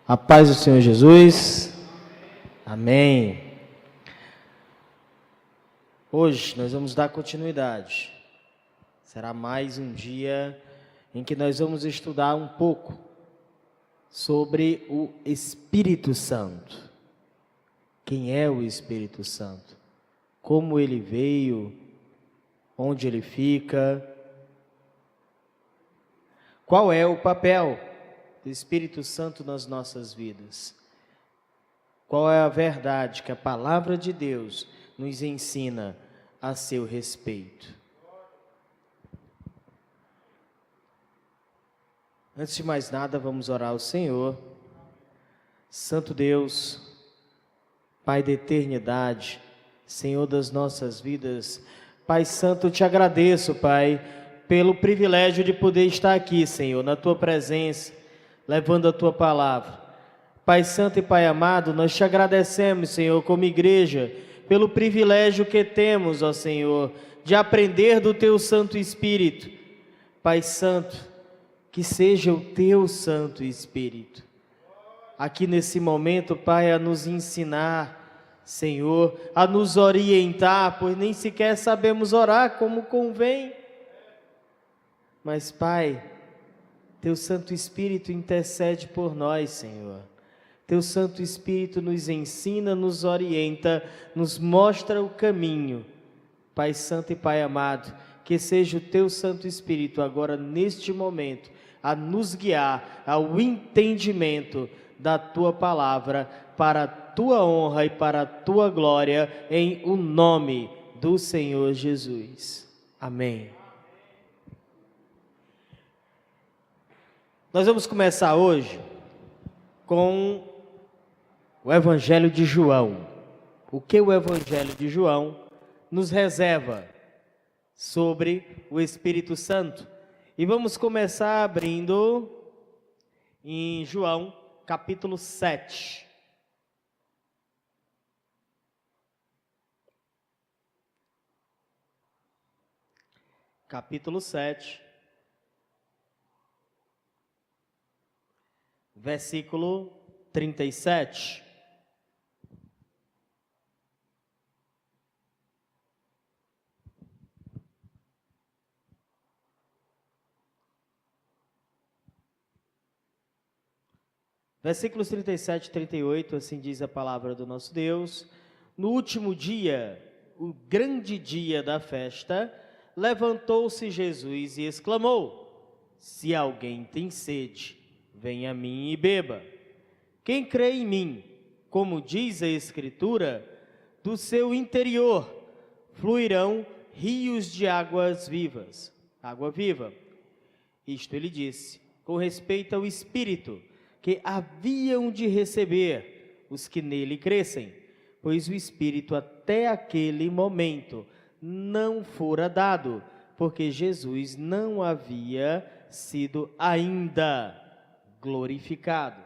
A paz do Senhor Jesus. Amém. Hoje nós vamos dar continuidade. Será mais um dia em que nós vamos estudar um pouco sobre o Espírito Santo. Quem é o Espírito Santo? Como ele veio? Onde ele fica? Qual é o papel do Espírito Santo nas nossas vidas? Qual é a verdade que a palavra de Deus nos ensina a seu respeito? Antes de mais nada, vamos orar ao Senhor. Santo Deus, Pai da eternidade, Senhor das nossas vidas, Pai Santo, eu te agradeço, Pai, pelo privilégio de poder estar aqui, Senhor, na Tua presença, levando a Tua palavra. Pai Santo e Pai amado, nós te agradecemos, Senhor, como igreja, pelo privilégio que temos, ó Senhor, de aprender do Teu Santo Espírito. Pai Santo, que seja o Teu Santo Espírito aqui nesse momento, Pai, a nos ensinar, Senhor, a nos orientar, pois nem sequer sabemos orar como convém. Mas, Pai, Teu Santo Espírito intercede por nós, Senhor. Teu Santo Espírito nos ensina, nos orienta, nos mostra o caminho. Pai Santo e Pai amado, que seja o Teu Santo Espírito agora, neste momento, a nos guiar ao entendimento da Tua palavra, para a Tua honra e para a Tua glória, em o nome do Senhor Jesus. Amém. Nós vamos começar hoje com o Evangelho de João. O que o Evangelho de João nos reserva sobre o Espírito Santo? E vamos começar abrindo em João, capítulo 7. Capítulo 7. Versículo 37. Versículos 37 e 38, assim diz a palavra do nosso Deus. No último dia, o grande dia da festa, levantou-se Jesus e exclamou: se alguém tem sede, venha a mim e beba. Quem crê em mim, como diz a Escritura, do seu interior fluirão rios de águas vivas, água viva. Isto ele disse com respeito ao Espírito que haviam de receber os que nele crescem, pois o Espírito até aquele momento não fora dado, porque Jesus não havia sido ainda glorificado.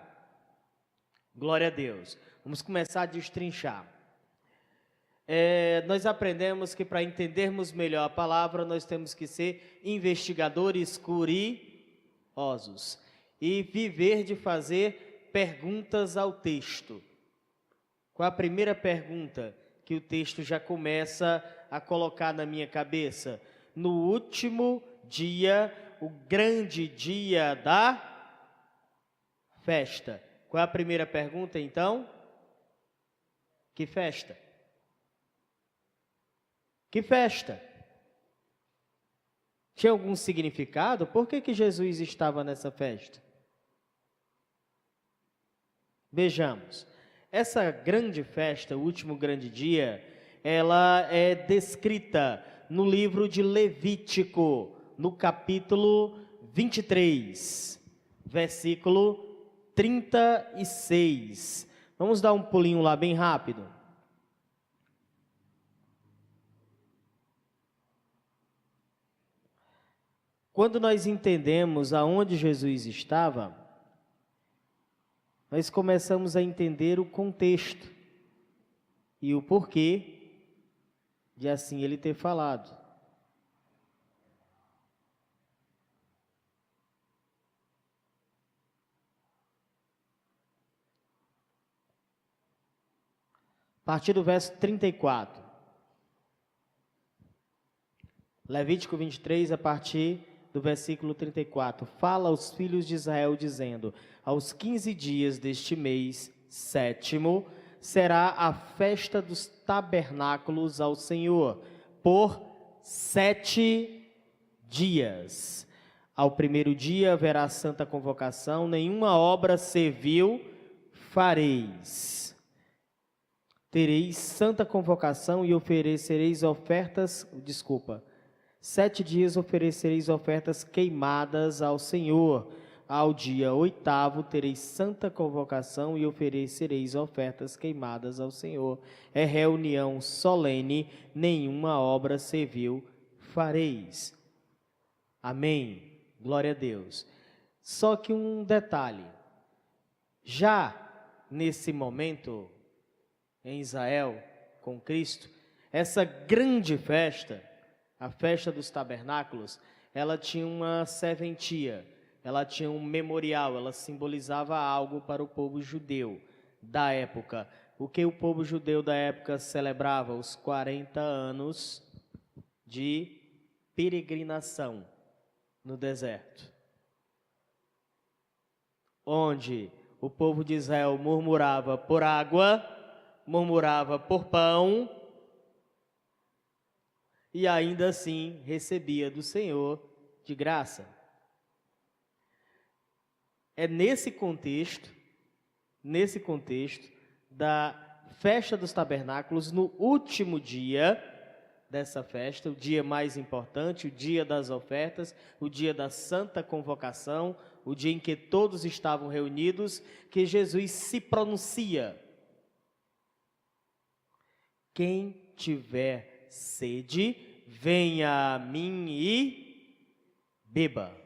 Glória a Deus. Vamos começar a destrinchar. Nós aprendemos que para entendermos melhor a palavra, nós temos que ser investigadores curiosos e viver de fazer perguntas ao texto. Qual a primeira pergunta que o texto já começa a colocar na minha cabeça? No último dia, o grande dia da festa. Qual é a primeira pergunta, então? Que festa? Que festa? Tinha algum significado? Por que Jesus estava nessa festa? Vejamos, essa grande festa, o último grande dia, ela é descrita no livro de Levítico, no capítulo 23, versículo 36. Vamos dar um pulinho lá bem rápido. Quando nós entendemos aonde Jesus estava, nós começamos a entender o contexto e o porquê de assim ele ter falado. partir do verso 34. Levítico 23, a partir do versículo 34. Fala aos filhos de Israel, dizendo: aos 15 dias deste mês sétimo, será a festa dos tabernáculos ao Senhor, por 7 dias. Ao primeiro dia haverá santa convocação, nenhuma obra servil fareis. Tereis santa convocação e oferecereis ofertas, 7 dias oferecereis ofertas queimadas ao Senhor. Ao dia 8º tereis santa convocação e oferecereis ofertas queimadas ao Senhor. É reunião solene, nenhuma obra servil fareis. Amém. Glória a Deus. Só que um detalhe. Já nesse momento, em Israel, com Cristo, essa grande festa, a festa dos tabernáculos, ela tinha uma serventia, ela tinha um memorial, ela simbolizava algo para o povo judeu da época. O que o povo judeu da época celebrava? Os 40 anos de peregrinação no deserto, onde o povo de Israel murmurava por água, murmurava por pão, e ainda assim recebia do Senhor de graça. É nesse contexto da festa dos tabernáculos, no último dia dessa festa, o dia mais importante, o dia das ofertas, o dia da santa convocação, o dia em que todos estavam reunidos, que Jesus se pronuncia: quem tiver sede, venha a mim e beba.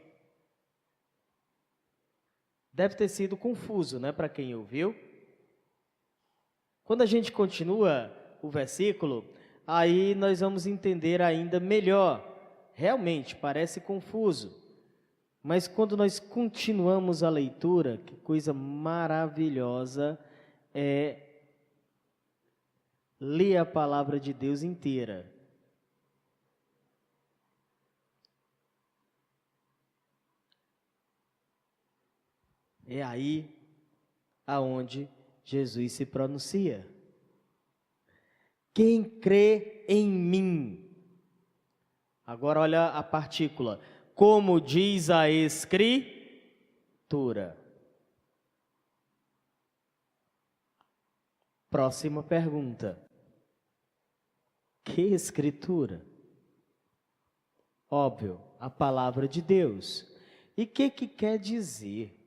Deve ter sido confuso, né, para quem ouviu. Quando a gente continua o versículo, aí nós vamos entender ainda melhor. Realmente parece confuso, mas quando nós continuamos a leitura, que coisa maravilhosa é ler a palavra de Deus inteira. É aí aonde Jesus se pronuncia. Quem crê em mim. Agora olha a partícula. Como diz a Escritura. Próxima pergunta. Que Escritura? Óbvio, a palavra de Deus. E o que quer dizer?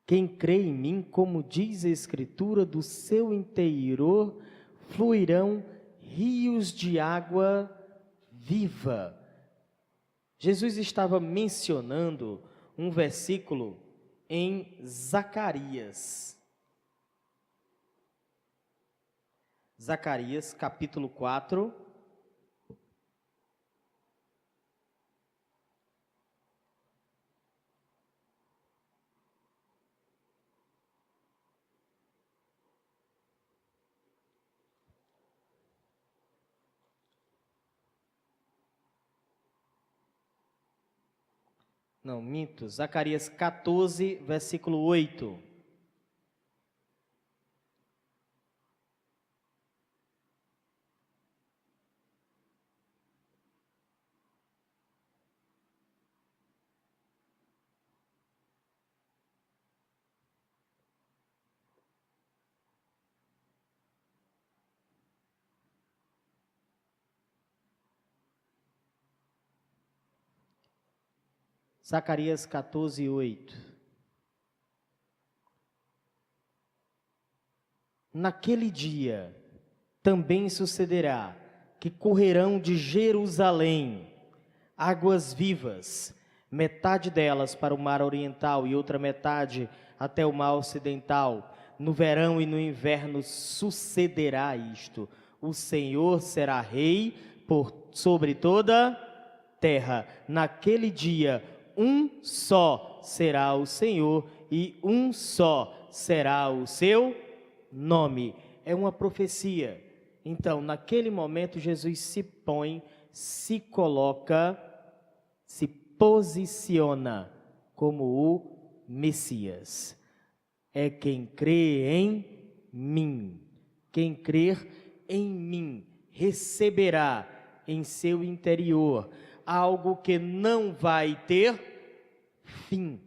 Quem crê em mim, como diz a Escritura, do seu interior fluirão rios de água viva. Jesus estava mencionando um versículo em Zacarias. Zacarias, capítulo 4. Não, minto. Zacarias 14, versículo 8. Zacarias 14, 8. Naquele dia também sucederá que correrão de Jerusalém águas vivas, metade delas para o mar oriental e outra metade até o mar ocidental. No verão e no inverno sucederá isto. O Senhor será rei sobre toda terra. Naquele dia, um só será o Senhor e um só será o seu nome. É uma profecia. Então, naquele momento, Jesus se põe, se coloca, se posiciona como o Messias. É quem crê em mim. Quem crer em mim receberá em seu interior algo que não vai ter fim,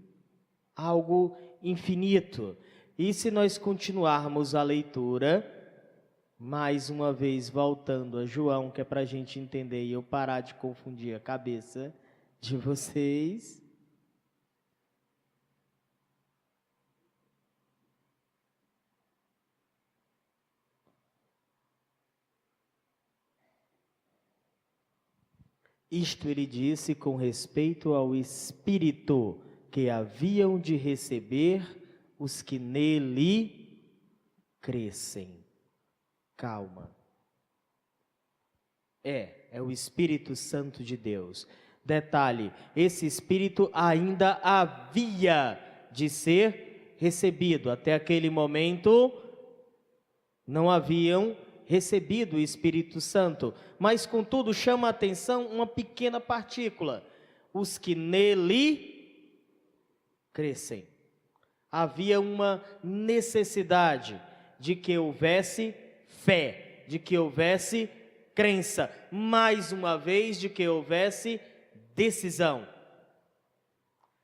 algo infinito. E se nós continuarmos a leitura, mais uma vez voltando a João, que é para a gente entender e eu parar de confundir a cabeça de vocês. Isto ele disse com respeito ao Espírito que haviam de receber os que nele crescem. Calma. É o Espírito Santo de Deus. Detalhe, esse Espírito ainda havia de ser recebido. Até aquele momento, não haviam recebido o Espírito Santo. Mas, contudo, chama a atenção uma pequena partícula. Os que nele crescem. Havia uma necessidade de que houvesse fé, de que houvesse crença, mais uma vez, de que houvesse decisão.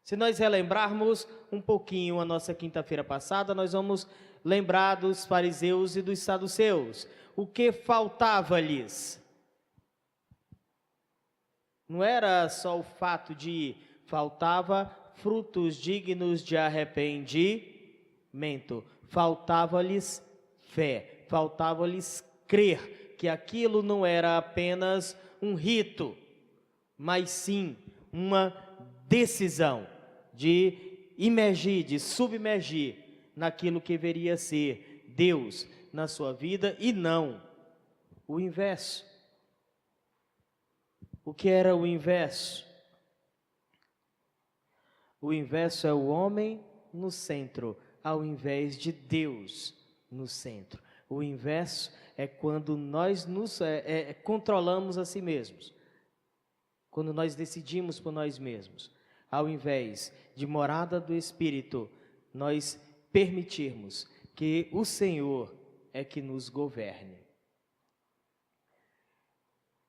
Se nós relembrarmos um pouquinho a nossa quinta-feira passada, nós vamos lembrar dos fariseus e dos saduceus. O que faltava-lhes? Não era só o fato de faltava frutos dignos de arrependimento, faltava-lhes fé, faltava-lhes crer que aquilo não era apenas um rito, mas sim uma decisão de imergir, de submergir naquilo que deveria ser Deus na sua vida e não o inverso. O que era o inverso? O inverso é o homem no centro, ao invés de Deus no centro. O inverso é quando nós nos controlamos a si mesmos, quando nós decidimos por nós mesmos, ao invés de morada do Espírito, nós permitirmos que o Senhor é que nos governe.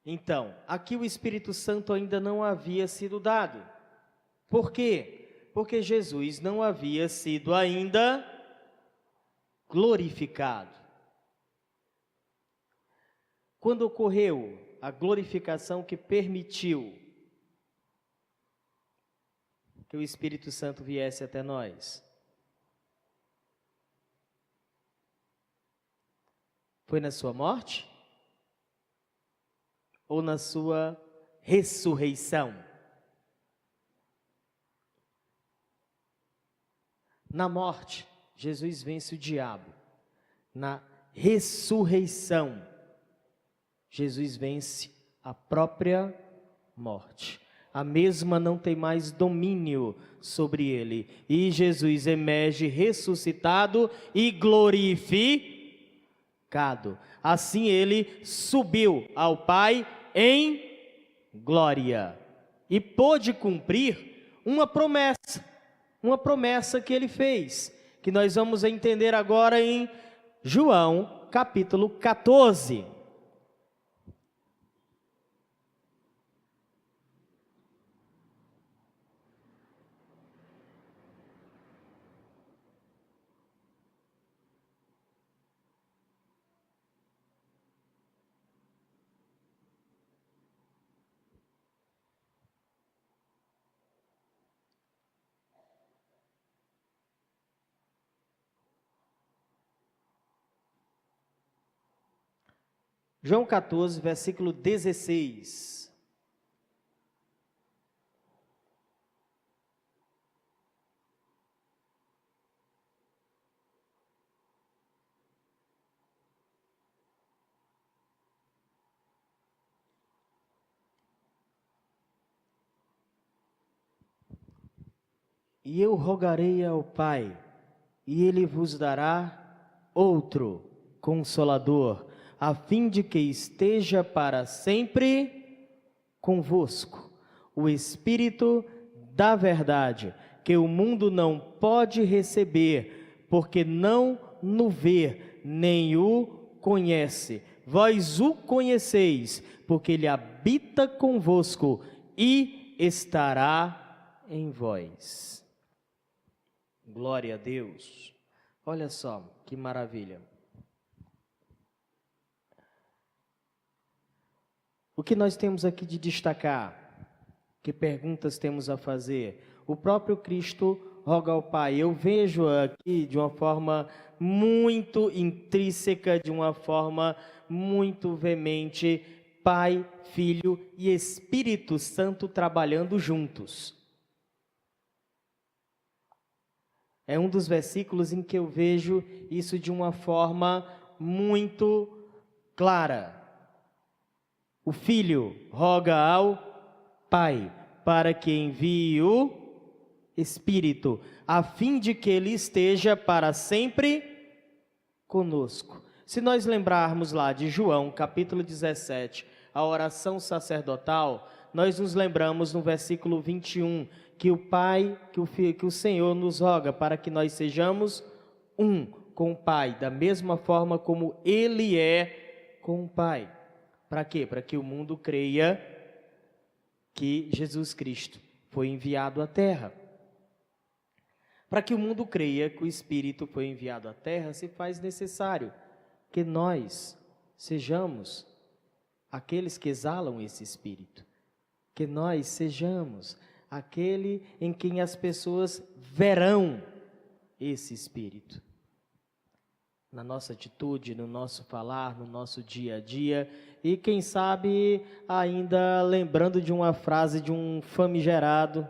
Então, aqui o Espírito Santo ainda não havia sido dado. Por quê? Porque Jesus não havia sido ainda glorificado. Quando ocorreu a glorificação que permitiu que o Espírito Santo viesse até nós? Foi na sua morte? Ou na sua ressurreição? Na morte, Jesus vence o diabo. Na ressurreição, Jesus vence a própria morte. A mesma não tem mais domínio sobre ele. E Jesus emerge ressuscitado e glorificado. Assim ele subiu ao Pai em glória. E pôde cumprir uma promessa que ele fez, que nós vamos entender agora em João capítulo 14. João 14, versículo 16. E eu rogarei ao Pai, e Ele vos dará outro Consolador, a fim de que esteja para sempre convosco, o Espírito da verdade, que o mundo não pode receber, porque não no vê, nem o conhece. Vós o conheceis, porque ele habita convosco e estará em vós. Glória a Deus. Olha só que maravilha. O que nós temos aqui de destacar? Que perguntas temos a fazer? O próprio Cristo roga ao Pai. Eu vejo aqui de uma forma muito intrínseca, de uma forma muito veemente, Pai, Filho e Espírito Santo trabalhando juntos. É um dos versículos em que eu vejo isso de uma forma muito clara. O Filho roga ao Pai para que envie o Espírito, a fim de que ele esteja para sempre conosco. Se nós lembrarmos lá de João, capítulo 17, a oração sacerdotal, nós nos lembramos no versículo 21, que o Pai, que o Senhor nos roga para que nós sejamos um com o Pai, da mesma forma como Ele é com o Pai. Para quê? Para que o mundo creia que Jesus Cristo foi enviado à Terra. Para que o mundo creia que o Espírito foi enviado à Terra, se faz necessário que nós sejamos aqueles que exalam esse Espírito. Que nós sejamos aquele em quem as pessoas verão esse Espírito. Na nossa atitude, no nosso falar, no nosso dia a dia. E quem sabe ainda lembrando de uma frase de um famigerado,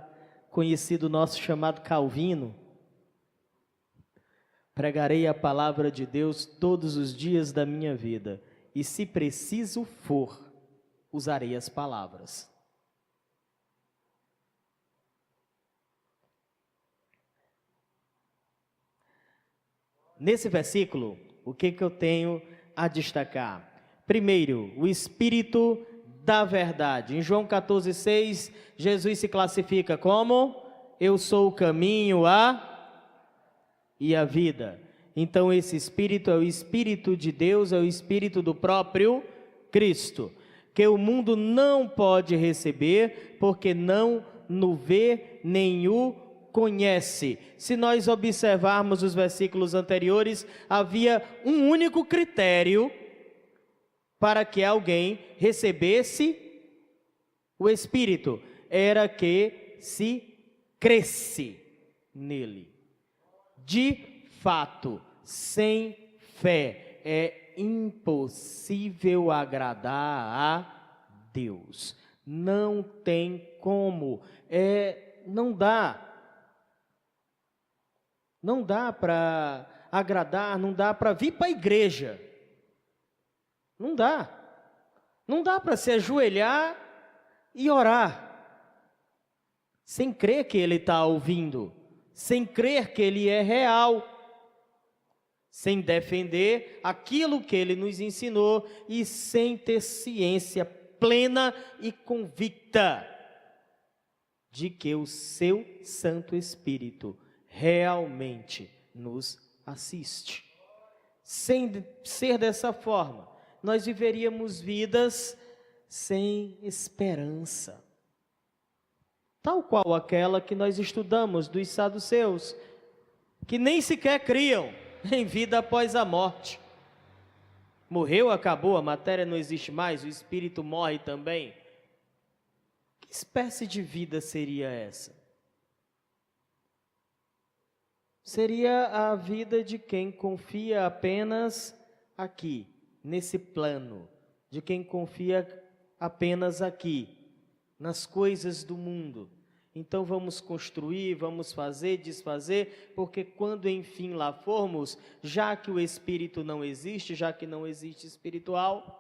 conhecido nosso chamado Calvino. Pregarei a palavra de Deus todos os dias da minha vida, e se preciso for, usarei as palavras. Nesse versículo, o que eu tenho a destacar? Primeiro, o Espírito da verdade. Em João 14,6, Jesus se classifica como: eu sou o caminho, e a vida. Então esse Espírito é o Espírito de Deus, é o Espírito do próprio Cristo, que o mundo não pode receber, porque não no vê nem o conhece. Se nós observarmos os versículos anteriores, havia um único critério para que alguém recebesse o Espírito, era que se cresce nele. De fato, sem fé é impossível agradar a Deus. Não tem como, não dá. Não dá para agradar, não dá para vir para a igreja. Não dá. Não dá para se ajoelhar e orar, sem crer que Ele está ouvindo, sem crer que Ele é real, sem defender aquilo que Ele nos ensinou e sem ter ciência plena e convicta de que o Seu Santo Espírito realmente nos assiste. Sem ser dessa forma, nós viveríamos vidas sem esperança, tal qual aquela que nós estudamos dos saduceus, que nem sequer criam em vida após a morte. Morreu, acabou, a matéria não existe mais, o espírito morre também. Que espécie de vida seria essa? Seria a vida de quem confia apenas aqui, nesse plano, de quem confia apenas aqui, nas coisas do mundo. Então vamos construir, vamos fazer, desfazer, porque quando enfim lá formos, já que o Espírito não existe, já que não existe espiritual,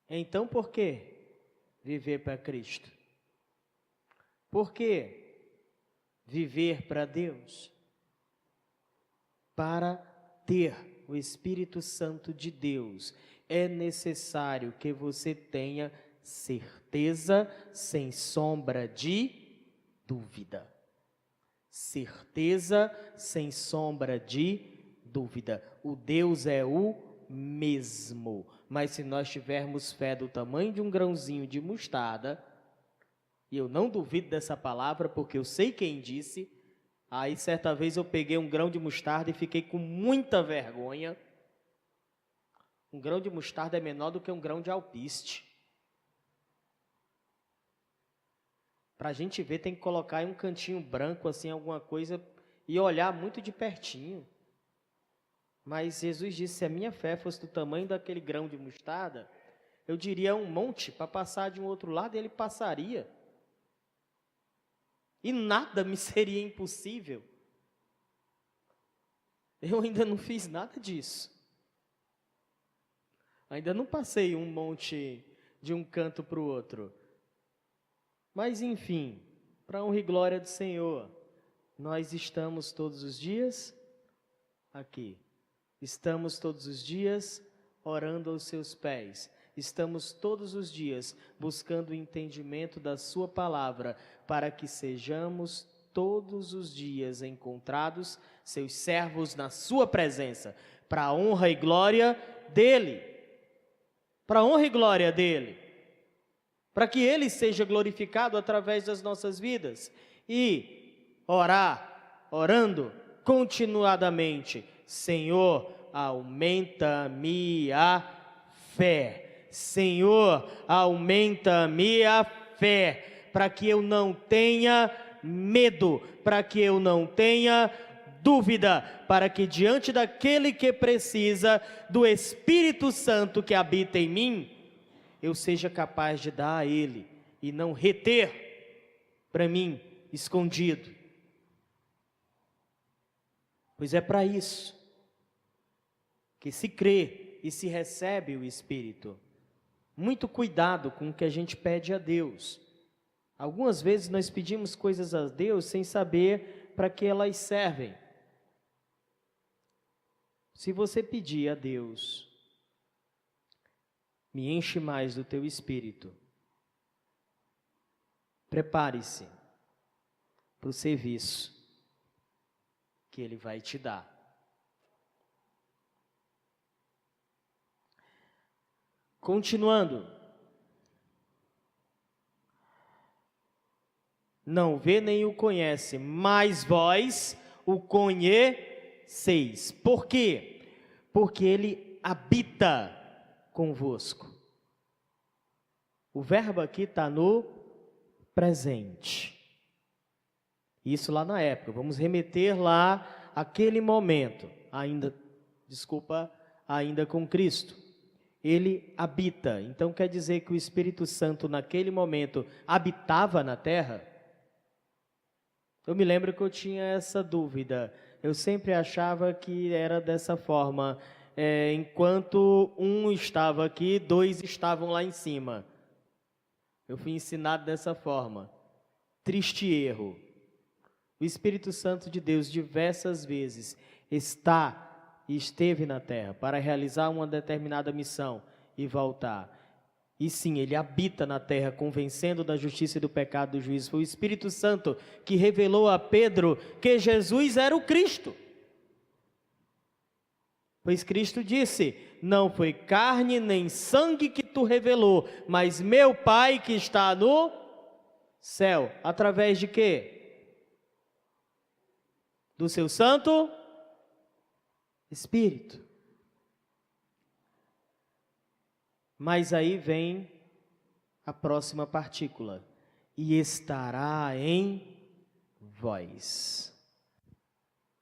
então por que viver para Cristo? Por que viver para Deus? para ter o Espírito Santo de Deus, é necessário que você tenha certeza sem sombra de dúvida. Certeza sem sombra de dúvida. O Deus é o mesmo. Mas se nós tivermos fé do tamanho de um grãozinho de mostarda, e eu não duvido dessa palavra, porque eu sei quem disse, aí certa vez eu peguei um grão de mostarda e fiquei com muita vergonha. Um grão de mostarda é menor do que um grão de alpiste. Para a gente ver, tem que colocar em um cantinho branco, assim, alguma coisa, e olhar muito de pertinho. Mas Jesus disse, se a minha fé fosse do tamanho daquele grão de mostarda, eu diria um monte para passar de um outro lado e ele passaria. E nada me seria impossível. Eu ainda não fiz nada disso. Ainda não passei um monte de um canto para o outro. Mas enfim, para honra e glória do Senhor, nós estamos todos os dias aqui. Estamos todos os dias orando aos seus pés. Estamos todos os dias buscando o entendimento da sua palavra, para que sejamos todos os dias encontrados seus servos na sua presença, para a honra e glória dele. Para a honra e glória dele. Para que ele seja glorificado através das nossas vidas. E orando continuadamente, Senhor, aumenta-me a fé. Senhor, aumenta-me a fé, para que eu não tenha medo, para que eu não tenha dúvida, para que diante daquele que precisa do Espírito Santo que habita em mim, eu seja capaz de dar a ele e não reter para mim, escondido. Pois é para isso que se crê e se recebe o Espírito. Muito cuidado com o que a gente pede a Deus. Algumas vezes nós pedimos coisas a Deus sem saber para que elas servem. Se você pedir a Deus, me enche mais do teu Espírito, prepare-se para o serviço que Ele vai te dar. Continuando. Não vê nem o conhece, mas vós o conheceis. Por quê? Porque Ele habita convosco. O verbo aqui está no presente. Isso lá na época. Vamos remeter lá àquele momento, ainda com Cristo. Ele habita. Então quer dizer que o Espírito Santo naquele momento habitava na terra? Eu me lembro que eu tinha essa dúvida. Eu sempre achava que era dessa forma. Enquanto um estava aqui, dois estavam lá em cima. Eu fui ensinado dessa forma. Triste erro. O Espírito Santo de Deus diversas vezes esteve na terra para realizar uma determinada missão e voltar. E sim, ele habita na terra, convencendo da justiça e do pecado do juízo. Foi o Espírito Santo que revelou a Pedro que Jesus era o Cristo. Pois Cristo disse, não foi carne nem sangue que tu revelou, mas meu Pai que está no céu. Através de quê? Do seu Santo Espírito. Mas aí vem a próxima partícula. E estará em vós.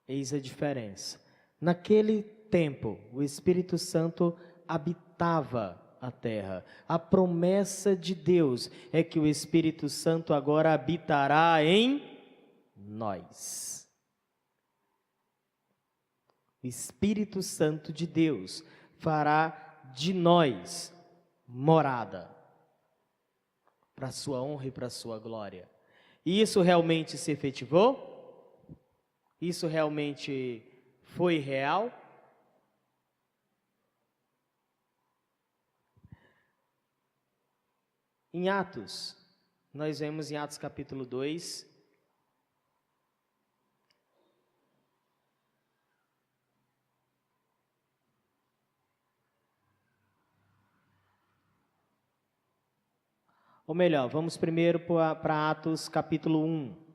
Eis a diferença. Naquele tempo, o Espírito Santo habitava a terra. A promessa de Deus é que o Espírito Santo agora habitará em nós. O Espírito Santo de Deus fará de nós morada, para a sua honra e para a sua glória. E isso realmente se efetivou? Isso realmente foi real? Em Atos, nós vemos em Atos capítulo 2, ou melhor, vamos primeiro para Atos capítulo 1.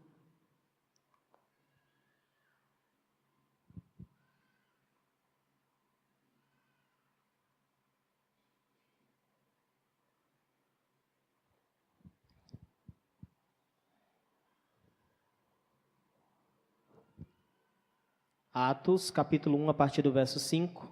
Atos, capítulo 1, a partir do verso 5.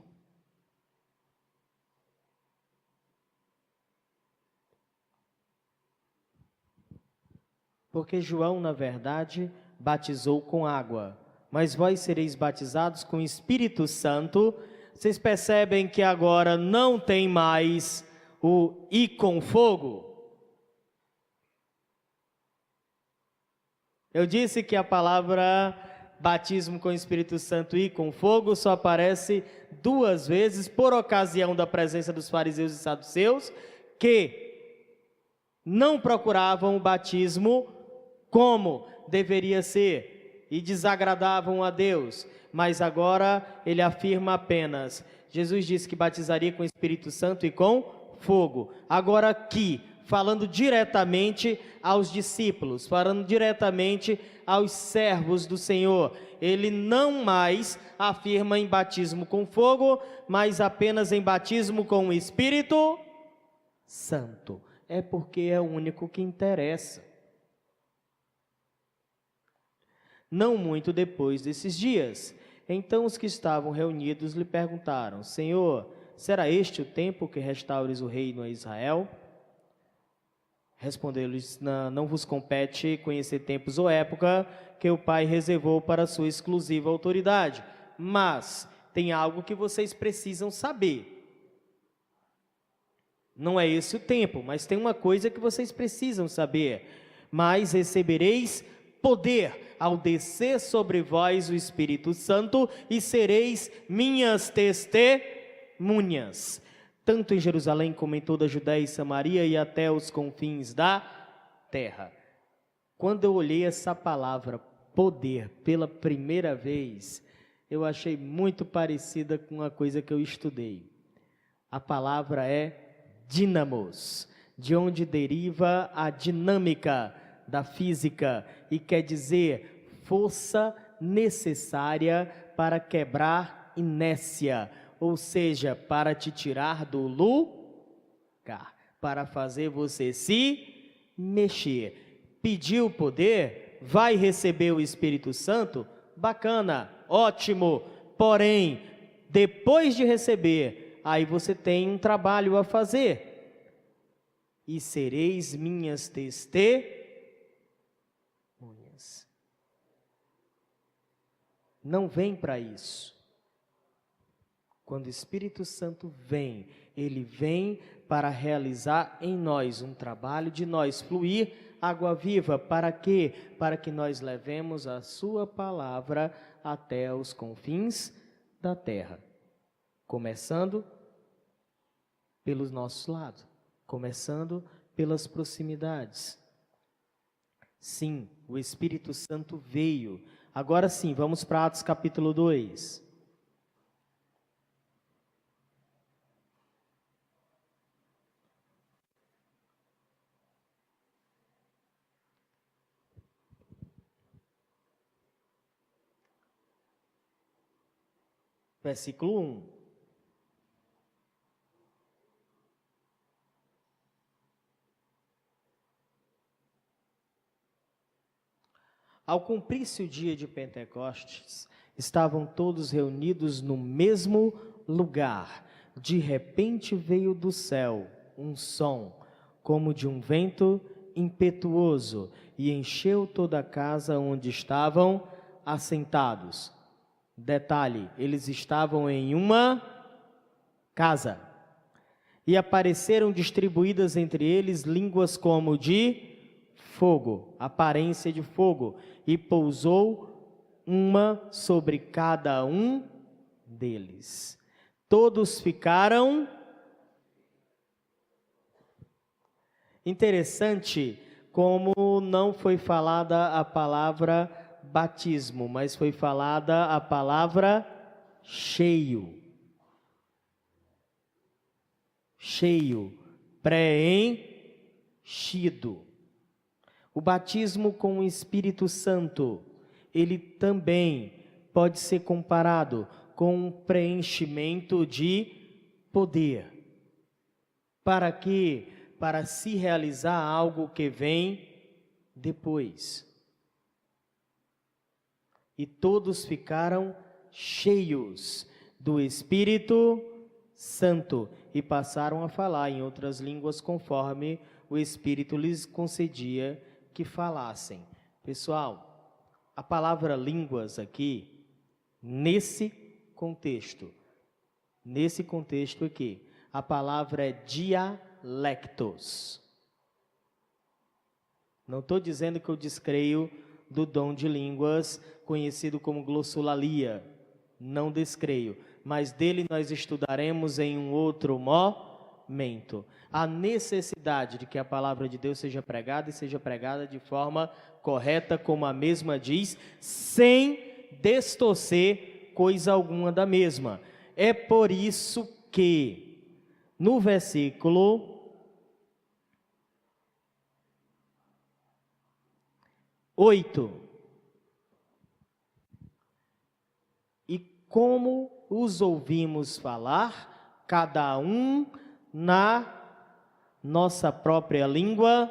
Porque João, na verdade, batizou com água, mas vós sereis batizados com o Espírito Santo. Vocês percebem que agora não tem mais o "e com fogo"? Eu disse que a palavra batismo com o Espírito Santo e com fogo só aparece 2 vezes por ocasião da presença dos fariseus e saduceus, que não procuravam o batismo como deveria ser e desagradavam a Deus. Mas agora ele afirma apenas, Jesus disse que batizaria com o Espírito Santo e com fogo. Agora aqui, falando diretamente aos discípulos, falando diretamente aos servos do Senhor, ele não mais afirma em batismo com fogo, mas apenas em batismo com o Espírito Santo. É porque é o único que interessa. Não muito depois desses dias, então os que estavam reunidos lhe perguntaram: Senhor, será este o tempo que restaures o reino a Israel? Respondeu-lhes: não vos compete conhecer tempos ou época que o Pai reservou para a sua exclusiva autoridade, mas tem algo que vocês precisam saber. Não é esse o tempo, mas tem uma coisa que vocês precisam saber. Mas recebereis poder ao descer sobre vós o Espírito Santo e sereis minhas testemunhas, tanto em Jerusalém como em toda a Judéia e Samaria e até os confins da terra. Quando eu olhei essa palavra poder pela primeira vez, eu achei muito parecida com uma coisa que eu estudei. A palavra é dínamos, de onde deriva a dinâmica da física e quer dizer força necessária para quebrar inércia, ou seja, para te tirar do lugar, para fazer você se mexer. Pediu poder, vai receber o Espírito Santo? Bacana, ótimo. Porém, depois de receber, aí você tem um trabalho a fazer. E sereis minhas testemunhas. Não vem para isso. Quando o Espírito Santo vem, ele vem para realizar em nós um trabalho de nós fluir água viva. Para quê? Para que nós levemos a sua palavra até os confins da terra. Começando pelos nossos lados, começando pelas proximidades. Sim, o Espírito Santo veio. Agora sim, vamos para Atos capítulo 2. Versículo 1. Ao cumprir-se o dia de Pentecostes, estavam todos reunidos no mesmo lugar. De repente veio do céu um som, como de um vento impetuoso, e encheu toda a casa onde estavam assentados. Detalhe, eles estavam em uma casa. E apareceram distribuídas entre eles línguas como de fogo, aparência de fogo, e pousou uma sobre cada um deles. Todos ficaram. Interessante como não foi falada a palavra batismo, mas foi falada a palavra cheio. Cheio, preenchido. O batismo com o Espírito Santo, ele também pode ser comparado com um preenchimento de poder. Para quê? Para se realizar algo que vem depois. E todos ficaram cheios do Espírito Santo e passaram a falar em outras línguas conforme o Espírito lhes concedia que falassem. Pessoal, a palavra línguas aqui, nesse contexto aqui, a palavra é dialectos. Não estou dizendo que eu descreio do dom de línguas, conhecido como glossolalia. Não descreio, mas dele nós estudaremos em um outro momento. A necessidade de que a palavra de Deus seja pregada e seja pregada de forma correta, como a mesma diz, sem distorcer coisa alguma da mesma. É por isso que, no versículo 8, e como os ouvimos falar, cada um na nossa própria língua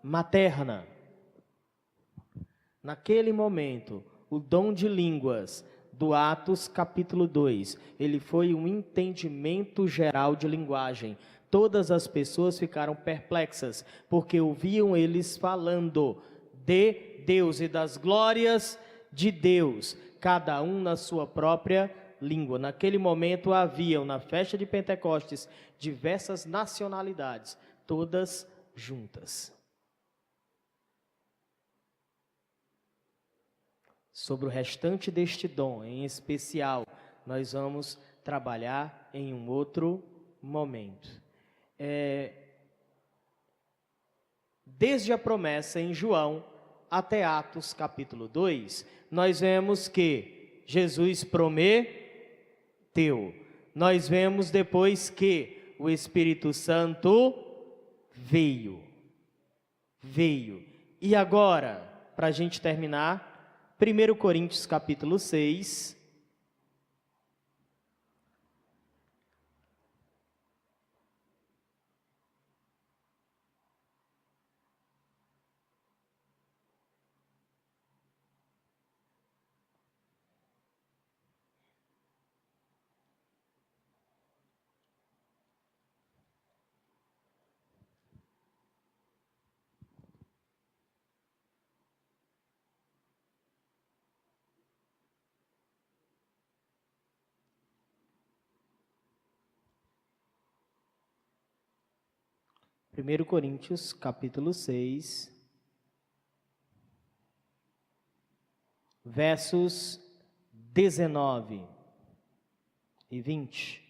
materna. Naquele momento, o dom de línguas do Atos capítulo 2, ele foi um entendimento geral de linguagem. Todas as pessoas ficaram perplexas, porque ouviam eles falando de Deus e das glórias de Deus, cada um na sua própria língua. Naquele momento haviam, na festa de Pentecostes, diversas nacionalidades, todas juntas. Sobre o restante deste dom, em especial, nós vamos trabalhar em um outro momento. Desde a promessa em João até Atos capítulo 2, nós vemos que Jesus prometeu. Nós vemos depois que o Espírito Santo veio. E agora, para a gente terminar, 1 Coríntios capítulo 6, versos 19 e 20.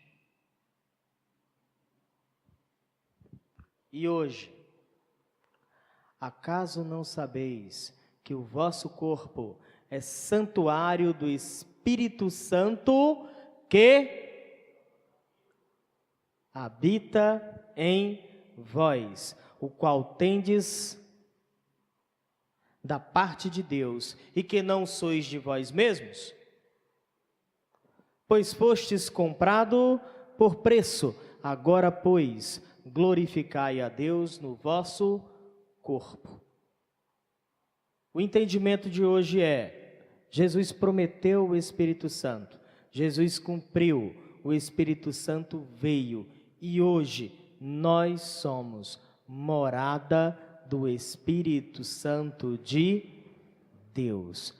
E hoje, acaso não sabeis que o vosso corpo é santuário do Espírito Santo que habita em vós, o qual tendes da parte de Deus, e que não sois de vós mesmos? Pois fostes comprado por preço. Agora, pois, glorificai a Deus no vosso corpo. O entendimento de hoje é: Jesus prometeu o Espírito Santo, Jesus cumpriu, o Espírito Santo veio, e hoje nós somos morada do Espírito Santo de Deus.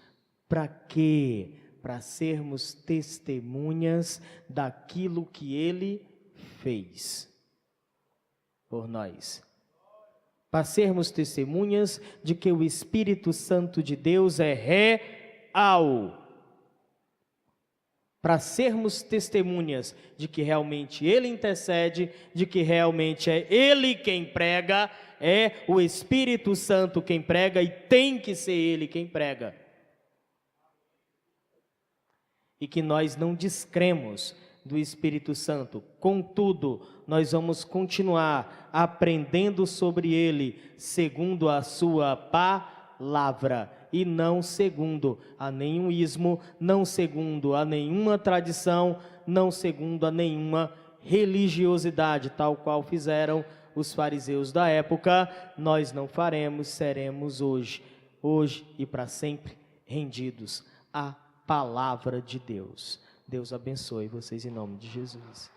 Para quê? Para sermos testemunhas daquilo que Ele fez por nós. Para sermos testemunhas de que o Espírito Santo de Deus é real. para sermos testemunhas de que realmente Ele intercede, de que realmente é Ele quem prega, é o Espírito Santo quem prega e tem que ser Ele quem prega. E que nós não descremos do Espírito Santo. Contudo, nós vamos continuar aprendendo sobre Ele segundo a sua palavra e não segundo a nenhum ismo, não segundo a nenhuma tradição, não segundo a nenhuma religiosidade, tal qual fizeram os fariseus da época. Nós não faremos, seremos hoje e para sempre rendidos à palavra de Deus. Deus abençoe vocês em nome de Jesus.